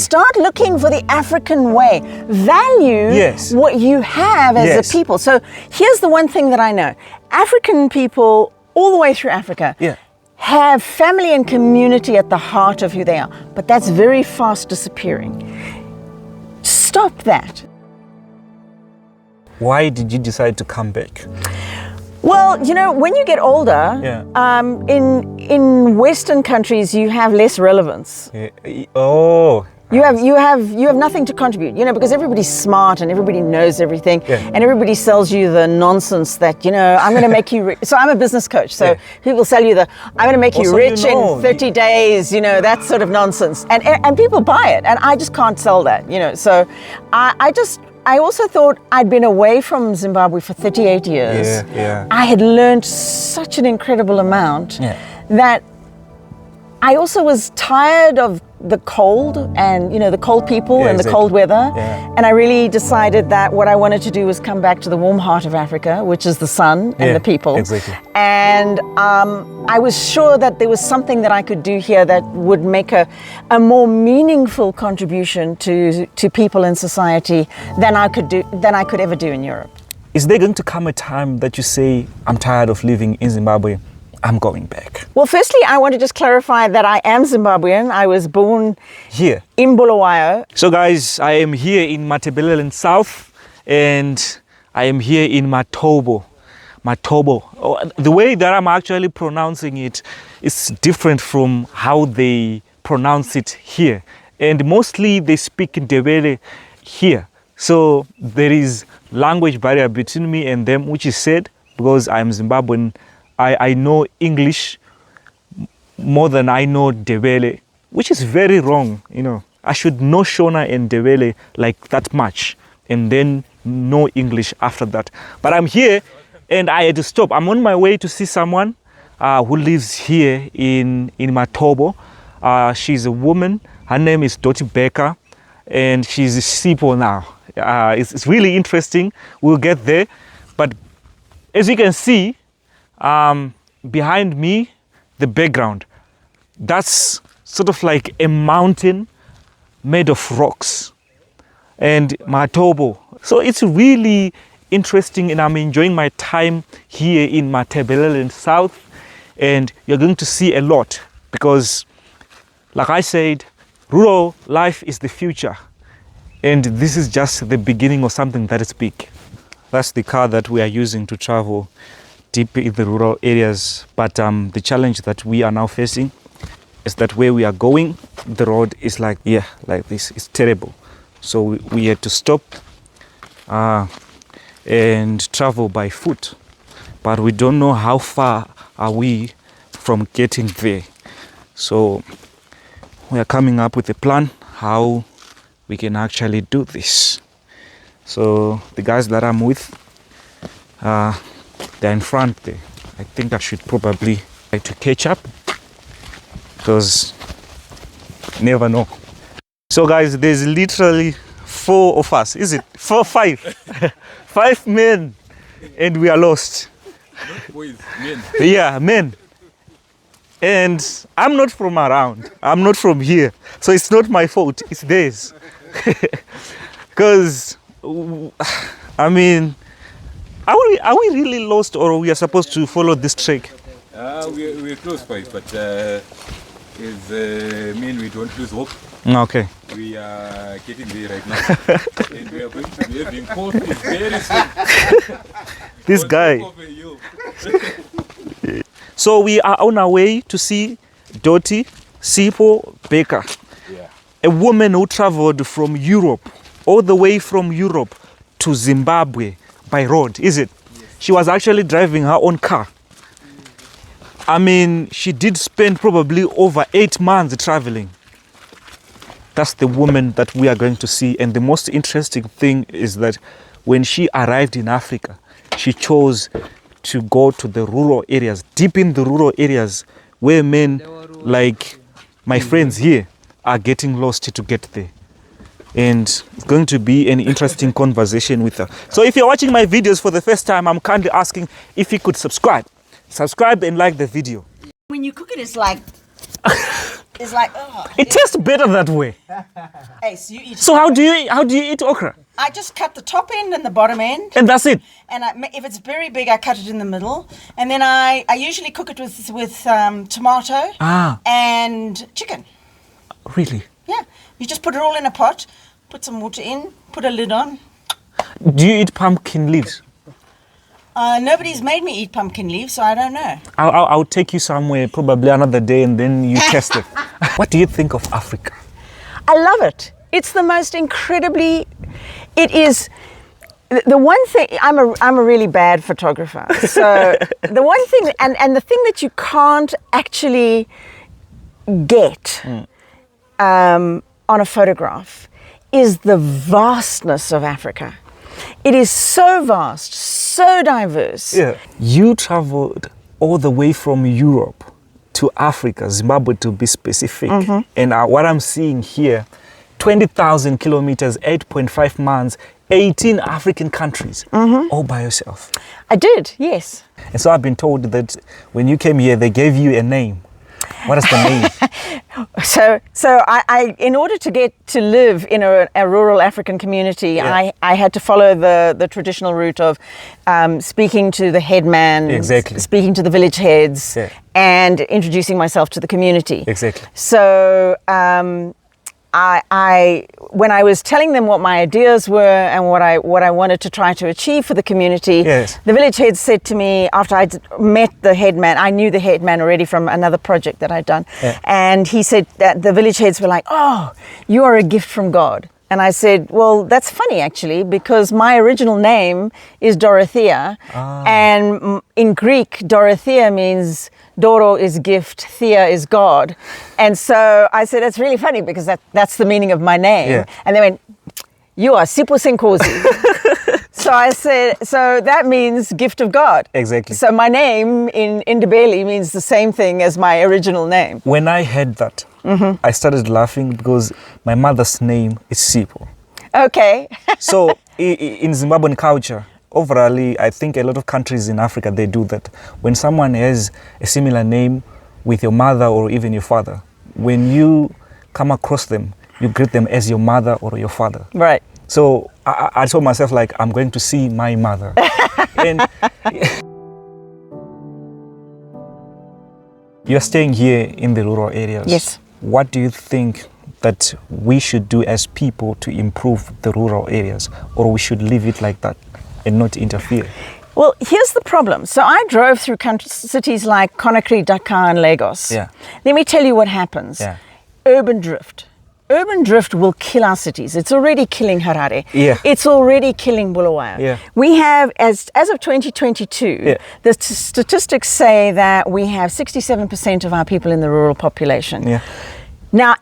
Start looking for the African way. Value what you have as a people. So here's the one thing that I know. African people, all the way through Africa, have family and community at the heart of who they are. But that's very fast disappearing. Stop that. Why did you decide to come back? Well, you know, when you get older, in Western countries, you have less relevance. You have nothing to contribute, you know, because everybody's smart and everybody knows everything, and everybody sells you the nonsense that, you know, I'm going to make you rich. So I'm a business coach, so people sell you the, I'm going to make you rich in 30 days, you know, that sort of nonsense, and people buy it, and I just can't sell that, you know. So I also thought I'd been away from Zimbabwe for 38 years. I had learned such an incredible amount that I also was tired of the cold and, you know, the cold people and the cold weather. And I really decided that what I wanted to do was come back to the warm heart of Africa, which is the sun and the people. And I was sure that there was something that I could do here that would make a more meaningful contribution to people in society than I could ever do in Europe. Is there going to come a time that you say, I'm tired of living in Zimbabwe, I'm going back? Well, firstly, I want to just clarify that I am Zimbabwean. I was born here in Bulawayo. So guys, I am here in Matabeleland South, and I am here in Matobo. The way that I'm actually pronouncing it is different from how they pronounce it here. And mostly they speak Ndebele here. So there is language barrier between me and them, which is sad because I'm Zimbabwean. I know English more than I know Ndebele, which is very wrong, you know. I should know Shona and Ndebele like that much and then know English after that. But I'm here and I had to stop. I'm on my way to see someone who lives here in Matobo. She's a woman. Her name is Dottie Becker, and she's a Sipo now. It's really interesting. We'll get there. But as you can see, behind me, the background, that's sort of like a mountain made of rocks and Matobo. So it's really interesting, and I'm enjoying my time here in Matabeleland South, and you're going to see a lot because, like I said, rural life is the future, and this is just the beginning of something that is big. That's the car that we are using to travel deep in the rural areas. But the challenge that we are now facing is that where we are going, the road is like this. It's terrible. So we had to stop and travel by foot. But we don't know how far are we from getting there. So we are coming up with a plan how we can actually do this. So the guys that I'm with, they're in front there. I think I should probably try to catch up because never know. So guys, there's literally 4 of us. Is it 4, 5? 5 men, and we are lost. Not boys, men. Yeah, men. And I'm not from around. I'm not from here. So it's not my fault. It's theirs. Because, I mean, are we really lost, or we are supposed to follow this track? We're close by, but as men, we don't lose hope. Okay. We are getting there right now. And we are going to be having coffee very soon. This guy. So we are on our way to see Dottie Sipo Becker, a woman who traveled from Europe, all the way from Europe to Zimbabwe by road, is it? Yes. She was actually driving her own car. I mean, she did spend probably over 8 months traveling. That's the woman that we are going to see. And the most interesting thing is that when she arrived in Africa, she chose to go to the rural areas, deep in the rural areas where men like my friends here are getting lost to get there. And it's going to be an interesting conversation with her. So if you're watching my videos for the first time, I'm kindly asking if you could subscribe and like the video. When you cook it, it's like is like, oh. It tastes better that way. Hey, so you eat. So how do you eat okra? I just cut the top end and the bottom end. And that's it. And if it's very big, I cut it in the middle. And then I usually cook it with tomato and chicken. Really? Yeah. You just put it all in a pot, put some water in, put a lid on. Do you eat pumpkin leaves? Nobody's made me eat pumpkin leaves, so I don't know. I'll take you somewhere probably another day and then you test it. What do you think of Africa? I love it. It's the most incredibly... It is... The one thing... I'm a really bad photographer. So the one thing... And the thing that you can't actually get on a photograph is the vastness of Africa. It is so vast, so diverse. Yeah. You traveled all the way from Europe to Africa, Zimbabwe to be specific. And what I'm seeing here, 20,000 kilometers, 8.5 months, 18 African countries, all by yourself. I did, yes. And so I've been told that when you came here, they gave you a name. What is the name? So I in order to get to live in a rural African community, I had to follow the traditional route of speaking to the headman, speaking to the village heads, and introducing myself to the community. Exactly. So I when I was telling them what my ideas were and what I wanted to try to achieve for the community, the village head said to me, after I'd met the headman, I knew the headman already from another project that I'd done, and he said that the village heads were like, "Oh, you are a gift from God." And I said, well, that's funny actually, because my original name is Dorothea, and in Greek, Dorothea means Doro is gift, Thea is God. And so I said, that's really funny because that's the meaning of my name. And they went, you are Sipho Senkosi. So I said, so that means gift of God. Exactly. So my name in Ndebele means the same thing as my original name. When I heard that, I started laughing because my mother's name is Sipho. Okay. So in Zimbabwean culture, overall, I think a lot of countries in Africa, they do that. When someone has a similar name with your mother or even your father, when you come across them, you greet them as your mother or your father. Right. So I told myself, like, I'm going to see my mother. And you're staying here in the rural areas. Yes. What do you think that we should do as people to improve the rural areas, or we should leave it like that and not interfere? Well, here's the problem. So I drove through cities like Conakry, Dakar, and Lagos. Yeah. Let me tell you what happens. Yeah. Urban drift. Urban drift will kill our cities. It's already killing Harare. Yeah. It's already killing Bulawayo. Yeah. We have, as of 2022, the statistics say that we have 67% of our people in the rural population. Yeah. Now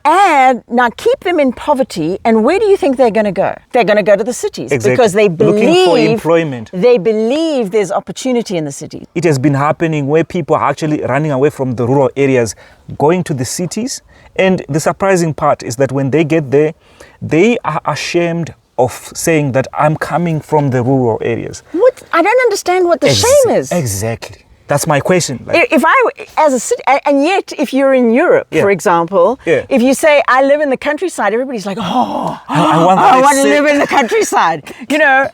keep them in poverty, and where do you think they're going to go? They're going to go to the cities because they believe looking for employment. They believe there's opportunity in the cities. It has been happening where people are actually running away from the rural areas, going to the cities. And the surprising part is that when they get there, they are ashamed of saying that I'm coming from the rural areas. What? I don't understand what the shame is. Exactly. That's my question. Like, if I, as a city, and yet if you're in Europe, for example, if you say, I live in the countryside, everybody's like, I want to live in the countryside. You know,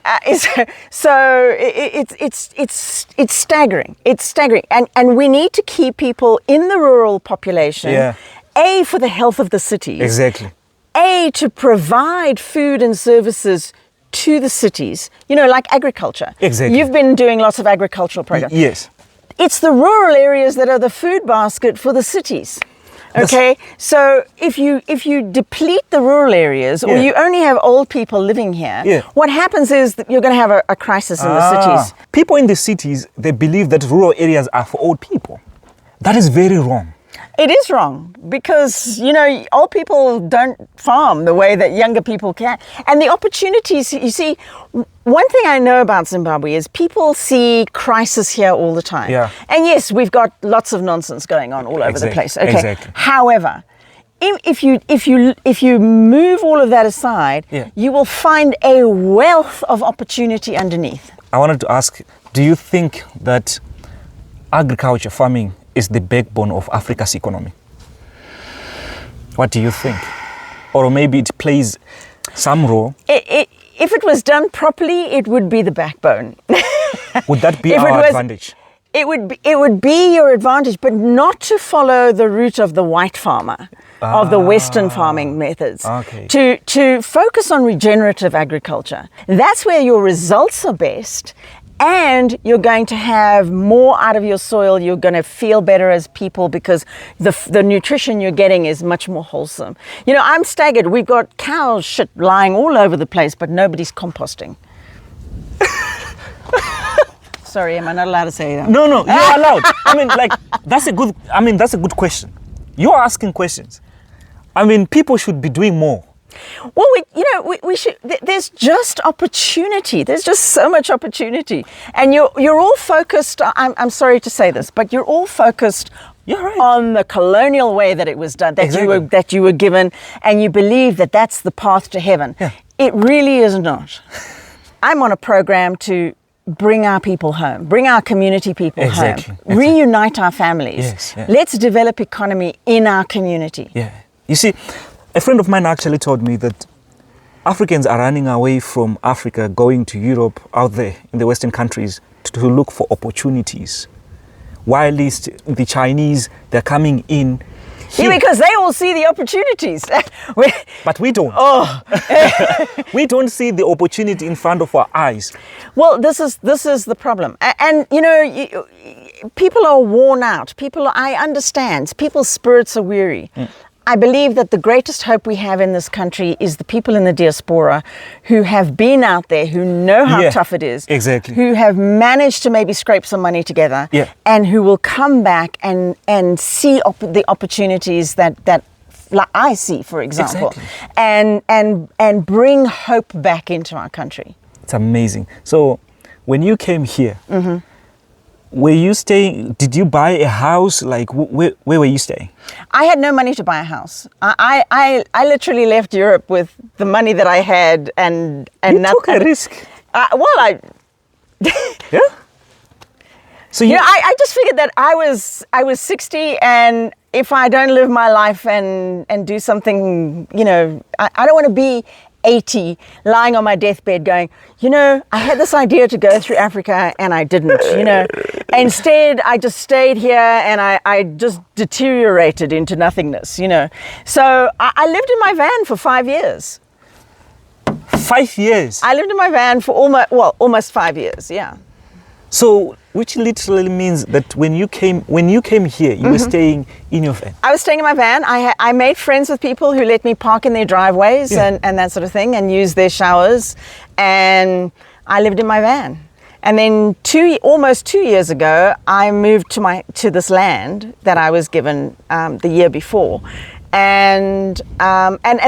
so it's staggering. It's staggering. And we need to keep people in the rural population, A, for the health of the cities. Exactly. A, to provide food and services to the cities, you know, like agriculture. Exactly. You've been doing lots of agricultural programs. Yes. It's the rural areas that are the food basket for the cities. Okay, so if you deplete the rural areas, or you only have old people living here, what happens is that you're going to have a crisis in the cities. People in the cities, they believe that rural areas are for old people. That is very wrong. It is wrong because, you know, old people don't farm the way that younger people can. And the opportunities, you see, one thing I know about Zimbabwe is people see crisis here all the time. Yeah. And yes, we've got lots of nonsense going on all over the place. Okay. Exactly. However, if you move all of that aside, you will find a wealth of opportunity underneath. I wanted to ask, do you think that agriculture, farming, is the backbone of Africa's economy? What do you think? Or maybe it plays some role. If it was done properly, it would be the backbone. Would that be our advantage? It would be your advantage, but not to follow the route of the white farmer, of the Western farming methods. Okay. To focus on regenerative agriculture. That's where your results are best, and you're going to have more out of your soil. You're going to feel better as people because the nutrition you're getting is much more wholesome. You know, I'm staggered. We've got cow shit lying all over the place, but nobody's composting. Sorry, am I not allowed to say that? No, you're allowed. I mean, like, that's a good question. You're asking questions. I mean, people should be doing more. Well, we should. There's just opportunity. There's just so much opportunity, and you're all focused. I'm sorry to say this, but you're all focused on the colonial way that it was done, that you were given, and you believe that that's the path to heaven. Yeah. It really is not. I'm on a program to bring our people home, bring our community people home, reunite our families. Yes, yeah. Let's develop economy in our community. Yeah. You see, a friend of mine actually told me that Africans are running away from Africa, going to Europe, out there in the Western countries to look for opportunities. While the Chinese, they're coming in here. Yeah, because they all see the opportunities. But we don't. We don't see the opportunity in front of our eyes. Well, this is the problem. And you know, people are worn out. I understand. People's spirits are weary. I believe that the greatest hope we have in this country is the people in the diaspora who have been out there, who know how tough it is, who have managed to maybe scrape some money together, and who will come back and see the opportunities that like I see, for example, and bring hope back into our country. It's amazing. So when you came here, were you staying, did you buy a house? Like, where were you staying? I had no money to buy a house. I literally left Europe with the money that I had and you took a risk. Yeah. So I just figured that I was 60, and if I don't live my life and do something, you know, I don't want to be 80 lying on my deathbed going, you know, I had this idea to go through Africa and I didn't, you know. Instead, I just stayed here and I just deteriorated into nothingness, you know. So I lived in my van for 5 years. 5 years? I lived in my van for almost 5 years, yeah. So, which literally means that when you came here, you were staying in your van? I was staying in my van. I made friends with people who let me park in their driveways and that sort of thing, and use their showers, and I lived in my van. And then almost 2 years ago, I moved to this land that I was given the year before. And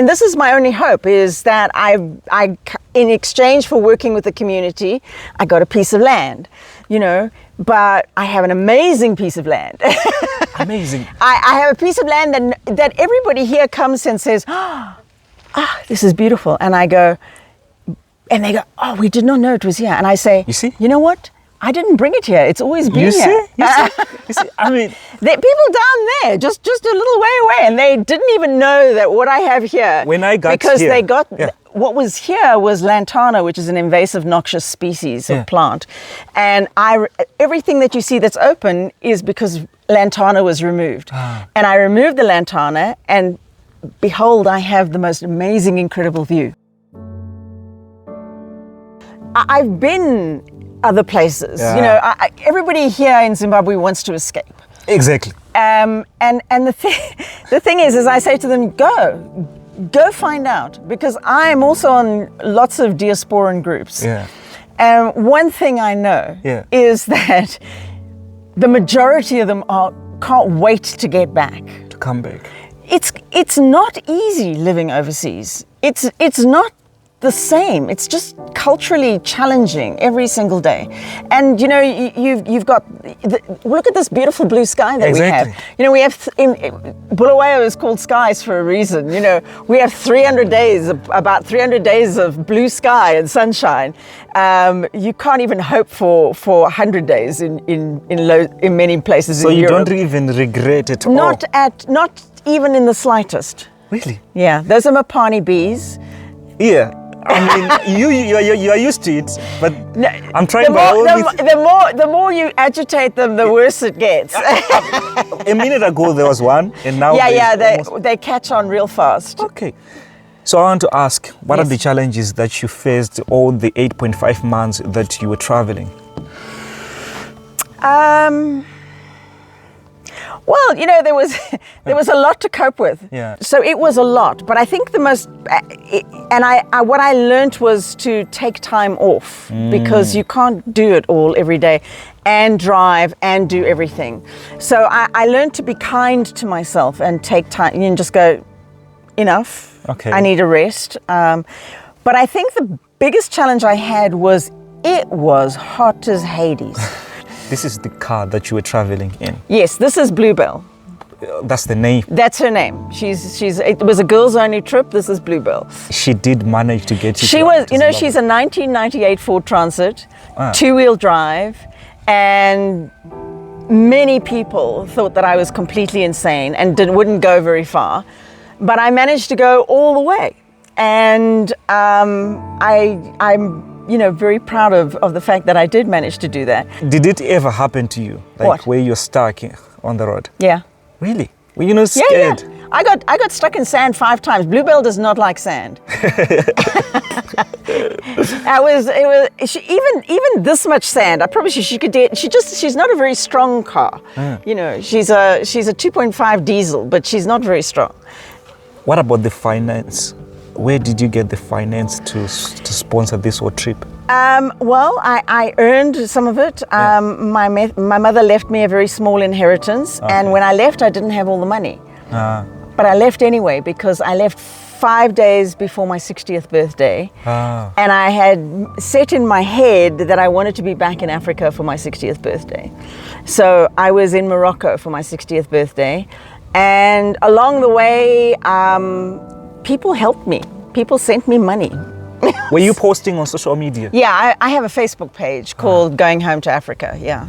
this is my only hope, is that I in exchange for working with the community, I got a piece of land, you know, but I have an amazing piece of land. Amazing. I have a piece of land that everybody here comes and says, this is beautiful. And I go, and they go, oh, we did not know it was here. And I say, you see, you know what? I didn't bring it here. It's always been here. You see, I mean, the people down there, just a little way away, and they didn't even know that what I have here. When I got because here, they got what was here was lantana, which is an invasive noxious species of plant, and everything that you see that's open is because lantana was removed, and I removed the lantana, and behold, I have the most amazing, incredible view. I've been other places, you know. Everybody here in Zimbabwe wants to escape. Exactly. And the thing is I say to them, go find out, because I'm also on lots of diasporan groups. Yeah. And one thing I know is that the majority of them can't wait to get back. To come back. It's not easy living overseas. It's not the same. It's just culturally challenging every single day. And you know, you've got look at this beautiful blue sky that we have. You know, we have Bulawayo is called skies for a reason. You know, we have 300 days, about 300 days of blue sky and sunshine. You can't even hope for 100 days in many places in Europe. So you don't even regret it? Not even in the slightest. Really? Yeah, those are Mapani bees. Yeah. I mean, you are used to it, but I'm trying the more you agitate them, the worse it gets. A minute ago there was one, and now they catch on real fast. Okay. So I want to ask, what are the challenges that you faced all the 8.5 months that you were traveling? Well, you know, there was a lot to cope with. Yeah. So it was a lot, but I think the most, what I learned was to take time off because you can't do it all every day and drive and do everything. So I learned to be kind to myself and take time and just go, enough. Okay. I need a rest. But I think the biggest challenge I had was it was hot as Hades. This is the car that you were traveling in? Yes, this is Bluebell. That's the name? That's her name. It was a girls only trip. This is Bluebell. She did manage to get you. She was, you know, she's a 1998 Ford Transit, two-wheel drive, and many people thought that I was completely insane and wouldn't go very far. But I managed to go all the way. And I'm you know, very proud of the fact that I did manage to do that. Did it ever happen to you? Like what? Where you're stuck on the road? Yeah. Really? Were you not scared? Yeah. I got stuck in sand 5 times. Bluebell does not like sand. Even this much sand, I promise you she could do it. She's not a very strong car. You know, she's a 2.5 diesel, but she's not very strong. What about the finance? Where did you get the finance to sponsor this whole trip? Well, I earned some of it. My mother left me a very small inheritance, and when I left, I didn't have all the money. But I left anyway because I left 5 days before my 60th birthday, and I had set in my head that I wanted to be back in Africa for my 60th birthday. So I was in Morocco for my 60th birthday, and along the way, people helped me. People sent me money. Were you posting on social media? Yeah, I have a Facebook page called Going Home to Africa, yeah.